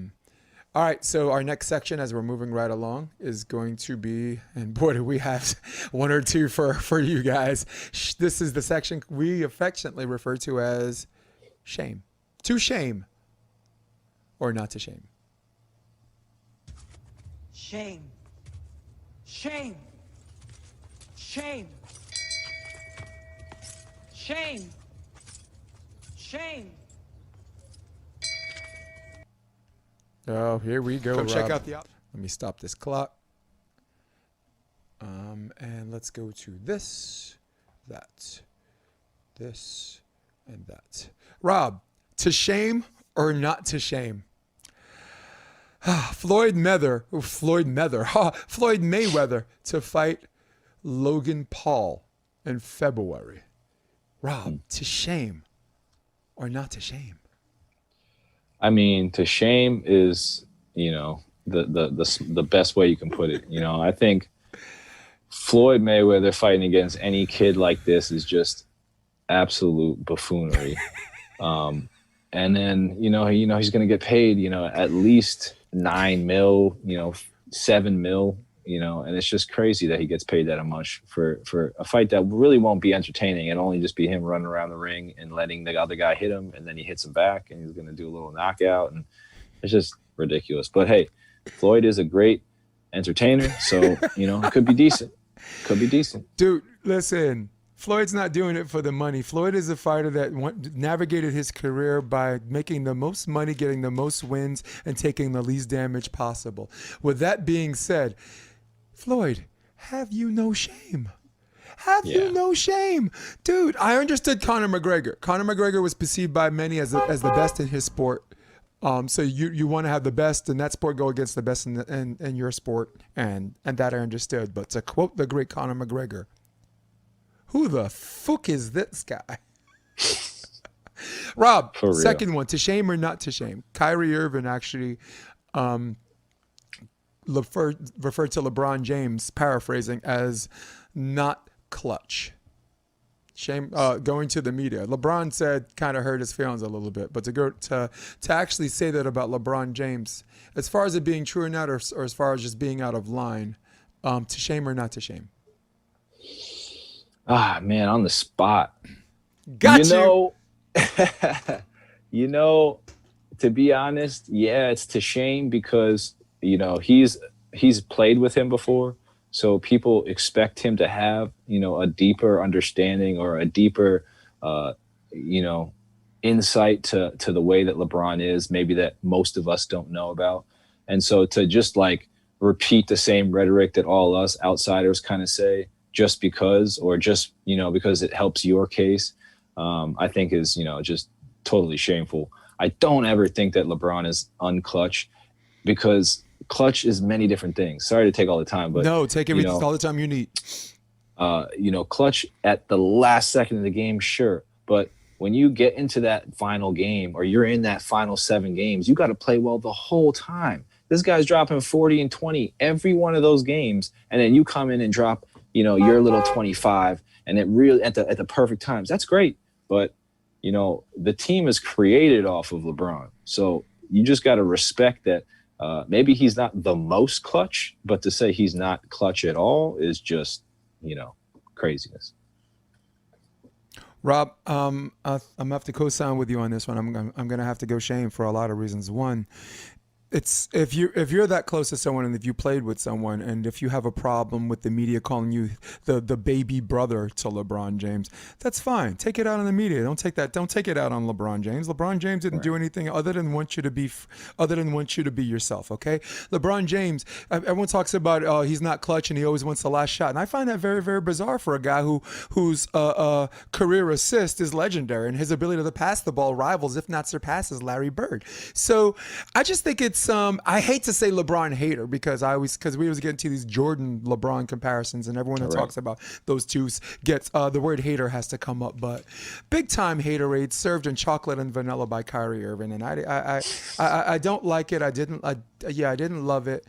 right, so our next section as we're moving right along is going to be, and boy, do we have one or two for you guys. This is the section we affectionately refer to as shame. To shame or not to shame. Shame. Shame. Shame. Shame. Shame. Oh, here we go. Come check Rob. out the Let me stop this clock. And let's go to this, and that. Rob, to shame or not to shame? Floyd Mayweather to fight Logan Paul in February. Rob, to shame or not to shame? I mean, to shame is, the best way you can put it. I think Floyd Mayweather fighting against any kid like this is just absolute buffoonery. And then, he's going to get paid, at least $9 million, $7 million, and it's just crazy that he gets paid that much for a fight that really won't be entertaining. It'll only just be him running around the ring and letting the other guy hit him, and then he hits him back, and he's going to do a little knockout, and it's just ridiculous. But hey, Floyd is a great entertainer, so it could be decent. Dude, listen. Floyd's not doing it for the money. Floyd is a fighter that navigated his career by making the most money, getting the most wins, and taking the least damage possible. With that being said, Floyd, have you no shame? Have you no shame? Dude, I understood Conor McGregor. Conor McGregor was perceived by many as the best in his sport. So you want to have the best in that sport go against the best in your sport, and that I understood. But to quote the great Conor McGregor, who the fook is this guy? Rob, second one, to shame or not to shame? Kyrie Irving actually referred to LeBron James, paraphrasing, as not clutch. Shame going to the media. LeBron said kind of hurt his feelings a little bit, but to actually say that about LeBron James, as far as it being true or not, or as far as just being out of line, To shame or not to shame? Ah, man, on the spot. Got You you. know, you know, to be honest, yeah, it's to shame because he's played with him before, so people expect him to have a deeper understanding or a deeper uh, you know insight to the way that LeBron is, maybe that most of us don't know about, and so to just like repeat the same rhetoric that all us outsiders kind of say just because, or just because it helps your case, I think is just totally shameful. I don't ever think that LeBron is unclutch because clutch is many different things. Sorry to take all the time, but No, take all the time you need. clutch at the last second of the game, sure. But when you get into that final game or you're in that final 7 games, you got to play well the whole time. This guy's dropping 40 and 20 every one of those games, and then you come in and drop, your little 25, and it really at the perfect times. That's great, but the team is created off of LeBron, so you just got to respect that. Maybe he's not the most clutch, but to say he's not clutch at all is just, craziness. Rob, I'm gonna have to co-sign with you on this one. I'm gonna have to go shame for a lot of reasons. One, it's if you're that close to someone and if you played with someone and if you have a problem with the media calling you the baby brother to LeBron James, that's fine. Take it out on the media. Don't take it out on LeBron James. LeBron James didn't do anything other than want you to be yourself. Okay, LeBron James. Everyone talks about he's not clutch and he always wants the last shot, and I find that very, very bizarre for a guy whose career assist is legendary and his ability to pass the ball rivals, if not surpasses, Larry Bird. So I just think it's I hate to say LeBron hater because we always get into these Jordan LeBron comparisons and everyone that talks about those two gets the word hater has to come up, but big time haterade served in chocolate and vanilla by Kyrie Irving, and I don't like it. I didn't love it.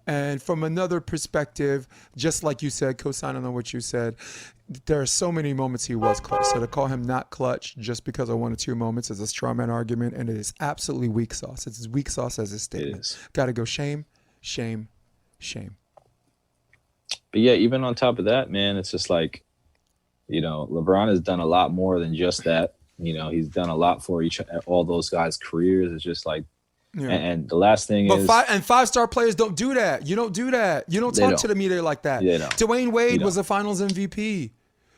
And from another perspective, just like you said, co-signing on what you said, there are so many moments he was clutch. So to call him not clutch just because of 1 or 2 moments is a straw man argument, and it is absolutely weak sauce. It's as weak sauce as his statement. Got to go shame, shame, shame. But yeah, even on top of that, man, it's just like, LeBron has done a lot more than just that. He's done a lot for all those guys' careers. It's just like, and the last thing is, five-star players don't do that. You don't do that. You don't talk to the media like that. Dwayne Wade was a Finals MVP.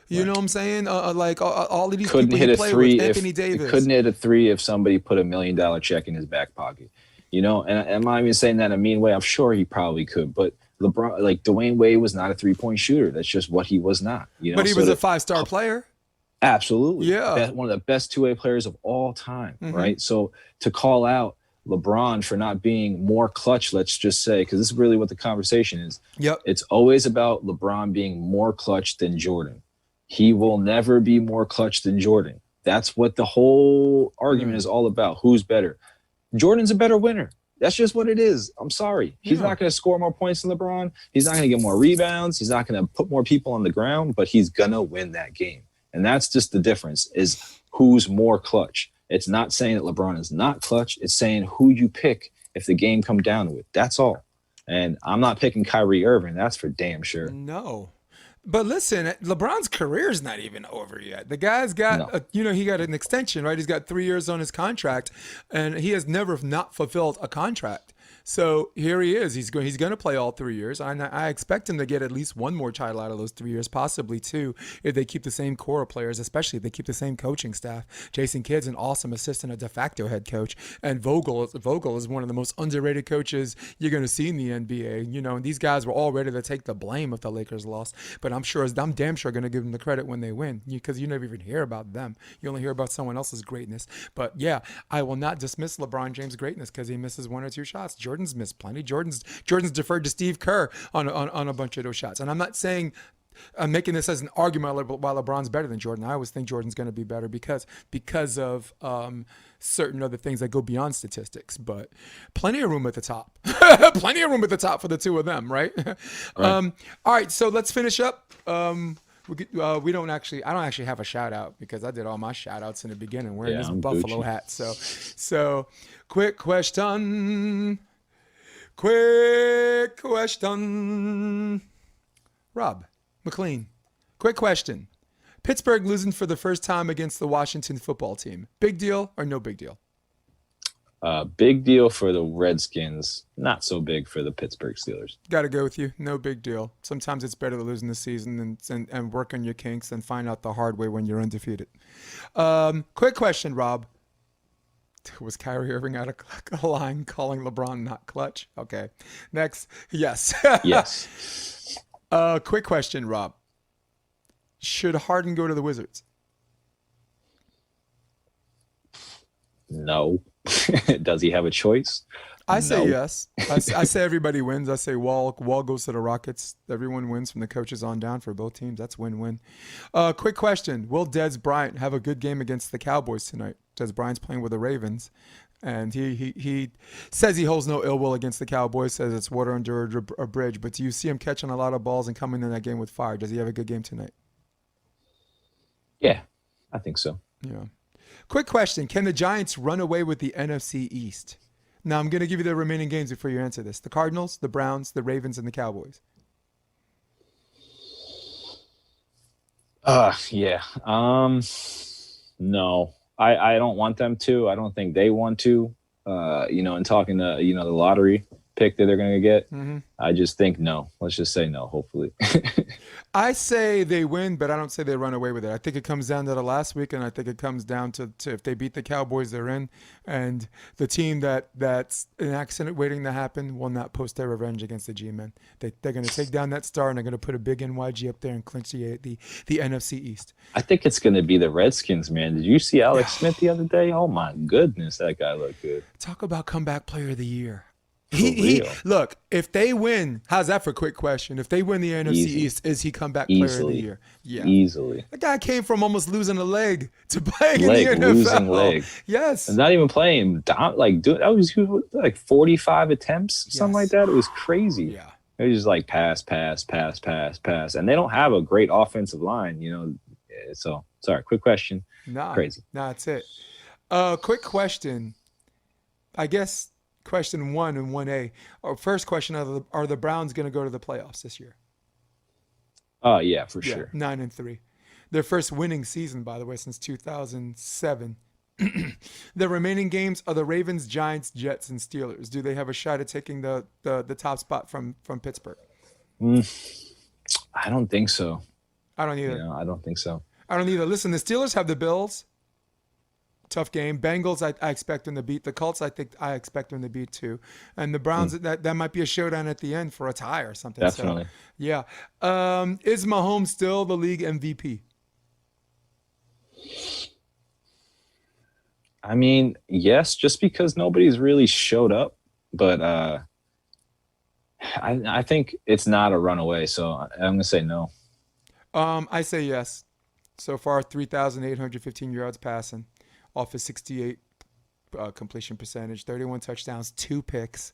You know what I'm saying? All of these people he played with, Anthony Davis. Couldn't hit a 3 if somebody put $1 million check in his back pocket. And I'm not even saying that in a mean way. I'm sure he probably could, but LeBron, like Dwayne Wade, was not a 3-point shooter. That's just what he was not. But he was a 5-star player. Absolutely. Yeah. One of the best 2-way players of all time, right? So to call out LeBron for not being more clutch, let's just say, because this is really what the conversation is. Yep. It's always about LeBron being more clutch than Jordan. He will never be more clutch than Jordan. That's what the whole argument is all about. Who's better? Jordan's a better winner. That's just what it is. I'm sorry. He's not going to score more points than LeBron. He's not going to get more rebounds. He's not going to put more people on the ground, but he's going to win that game. And that's just the difference, is who's more clutch. It's not saying that LeBron is not clutch. It's saying who you pick if the game come down to it. That's all. And I'm not picking Kyrie Irving. That's for damn sure. No. But listen, LeBron's career is not even over yet. The guy's got, he got an extension, right? He's got 3 years on his contract, and he has never not fulfilled a contract. So here he is. He's going to play all 3 years. I expect him to get at least one more title out of those 3 years, possibly 2, if they keep the same core of players, especially if they keep the same coaching staff. Jason Kidd's an awesome assistant, a de facto head coach, and Vogel is one of the most underrated coaches you're going to see in the NBA. And these guys were all ready to take the blame if the Lakers lost, but I'm damn sure going to give them the credit when they win, because you never even hear about them. You only hear about someone else's greatness. But yeah, I will not dismiss LeBron James' greatness because he misses 1 or 2 shots. Jordan's missed plenty. Jordan's deferred to Steve Kerr on a bunch of those shots. And I'm not saying I'm making this as an argument why LeBron's better than Jordan. I always think Jordan's going to be better because of certain other things that go beyond statistics. But plenty of room at the top. Plenty of room at the top for the two of them, right? All right, so let's finish up. I don't actually have a shout out because I did all my shout outs in the beginning wearing this Buffalo hat. So quick question. Rob McLean, quick question. Pittsburgh losing for the first time against the Washington football team. Big deal or no big deal? Big deal for the Redskins. Not so big for the Pittsburgh Steelers. Got to go with you. No big deal. Sometimes it's better to lose in the season and work on your kinks and find out the hard way when you're undefeated. Quick question, Rob. Was Kyrie Irving out of a line calling LeBron not clutch? Okay. Next. Yes. Yes. Quick question, Rob. Should Harden go to the Wizards? No. Does he have a choice? I say No. yes. I say everybody wins. I say Wall goes to the Rockets. Everyone wins from the coaches on down for both teams. That's win-win. Quick question. Will Dez Bryant have a good game against the Cowboys tonight? Dez Bryant's playing with the Ravens. And he says he holds no ill will against the Cowboys, says it's water under a bridge. But do you see him catching a lot of balls and coming in that game with fire? Does he have a good game tonight? Yeah, I think so. Yeah. Quick question. Can the Giants run away with the NFC East? Now, I'm going to give you the remaining games before you answer this. The Cardinals, the Browns, the Ravens, and the Cowboys. Yeah. No. I don't want them to. I don't think they want to. And talking to, the lottery pick that they're going to get, I just think no. Let's just say no, hopefully. I say they win, but I don't say they run away with it. I think it comes down to the last week, and I think it comes down to if they beat the Cowboys, they're in. And the team that's an accident waiting to happen will not post their revenge against the G-men. They're going to take down that star, and they're going to put a big NYG up there and clinch the NFC East. I think it's going to be the Redskins, man. Did you see Alex Smith the other day? Oh, my goodness. That guy looked good. Talk about comeback player of the year. For Look, if they win, how's that for a quick question? If they win the NFC East, is he comeback player of the year? Yeah. Easily. The guy came from almost losing a leg to playing in the NFL. Losing leg. Yes. And not even playing. That was like 45 attempts, something like that. It was crazy. Yeah. It was just like pass. And they don't have a great offensive line, So, sorry, quick question. Crazy. Nah, that's it. Quick question. I guess question 1 and 1A. Our first question, are the Browns going to go to the playoffs this year? Yeah, for sure. 9-3. Their first winning season, by the way, since 2007. The remaining games are the Ravens, Giants, Jets, and Steelers. Do they have a shot at taking the top spot from Pittsburgh? I don't think so. I don't either. I don't think so. I don't either. Listen, the Steelers have the Bills. Tough game. Bengals, I expect them to beat. The Colts, I expect them to beat too. And the Browns, that might be a showdown at the end for a tie or something. Definitely. So, yeah. Is Mahomes still the league MVP? I mean, yes, just because nobody's really showed up. But I think it's not a runaway, so I'm going to say no. I say yes. So far, 3,815 yards passing. Off his 68 completion percentage, 31 touchdowns, 2 picks.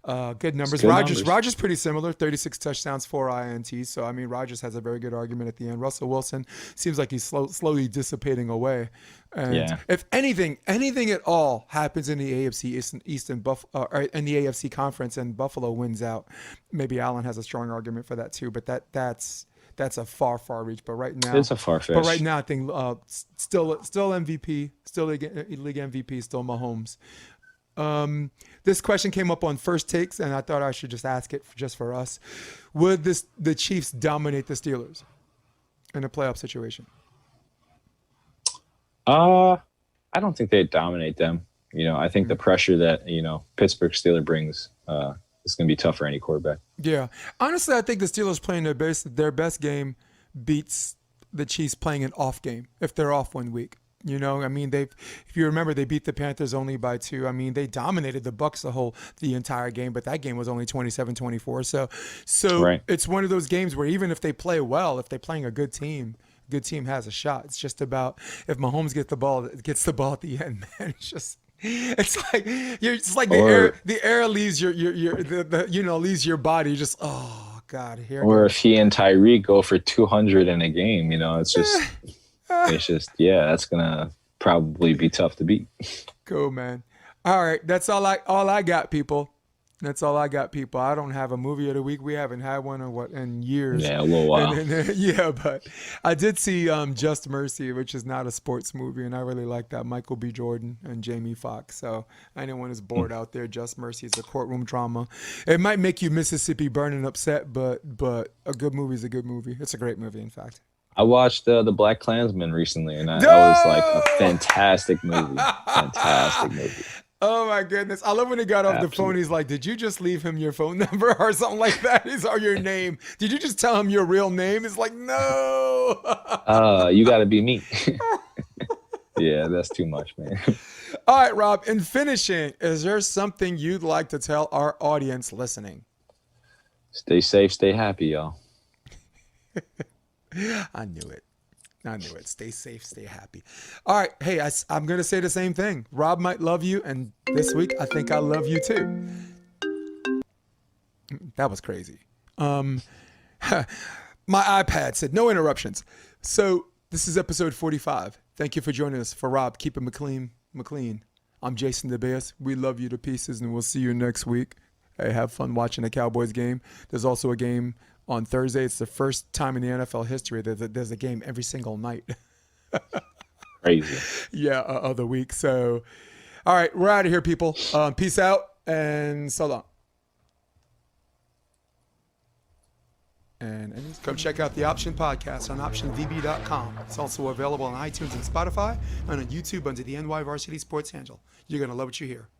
Good numbers. Rodgers pretty similar, 36 touchdowns, 4 INTs. So, I mean, Rodgers has a very good argument at the end. Russell Wilson seems like he's slowly dissipating away. And if anything at all happens in the AFC East and or in the AFC conference and Buffalo wins out, maybe Allen has a strong argument for that too. But that's a far reach. But right now, it's a far fetch. But right now, I think still MVP, still league MVP, still Mahomes. This question came up on First Takes, and I thought I should just ask it just for us. Would the Chiefs dominate the Steelers in a playoff situation? I don't think they'd dominate them. I think the pressure that Pittsburgh Steelers brings is going to be tough for any quarterback. Yeah, honestly, I think the Steelers playing their best game beats the Chiefs playing an off game if they're off 1 week. I mean, if you remember, they beat the Panthers only by 2. I mean, they dominated the Bucks the entire game, but that game was only 27-24. So right. It's one of those games where even if they play well, if they're playing a good team has a shot. It's just about if Mahomes gets the ball at the end, man. It's like the air leaves leaves your body. Just oh god, here. Or if he and Tyreek go for 200 in a game, it's just. That's gonna probably be tough to beat. Cool, man. All right, that's all I got, people. That's all I got, people. I don't have a movie of the week. We haven't had one in years. Yeah, a little while. Yeah, but I did see Just Mercy, which is not a sports movie, and I really like that. Michael B. Jordan and Jamie Foxx. So anyone who's bored out there, Just Mercy is a courtroom drama. It might make you Mississippi burning upset, but a good movie is a good movie. It's a great movie, in fact. I watched the Black Klansman recently, and that was like a fantastic movie. Fantastic movie. Oh my goodness. I love when he got off the phone. He's like, did you just leave him your phone number or something like that? Or your name? Did you just tell him your real name? It's like, no. You got to be me. Yeah, that's too much, man. All right, Rob, in finishing, is there something you'd like to tell our audience listening? Stay safe, stay happy, y'all. I knew it. Stay safe, stay happy. All right. Hey, I'm going to say the same thing. Rob might love you, and this week, I think I love you too. That was crazy. My iPad said no interruptions. So this is episode 45. Thank you for joining us. For Rob, keep it McLean. I'm Jason DeBeas. We love you to pieces, and we'll see you next week. Hey, have fun watching the Cowboys game. There's also a game on Thursday. It's the first time in the NFL history that there's a game every single night. Crazy. Yeah, of the week. So, all right, we're out of here, people. Peace out and so long. And come check out the Option Podcast on OptionVB.com. It's also available on iTunes and Spotify and on YouTube under the NY Varsity Sports handle. You're going to love what you hear.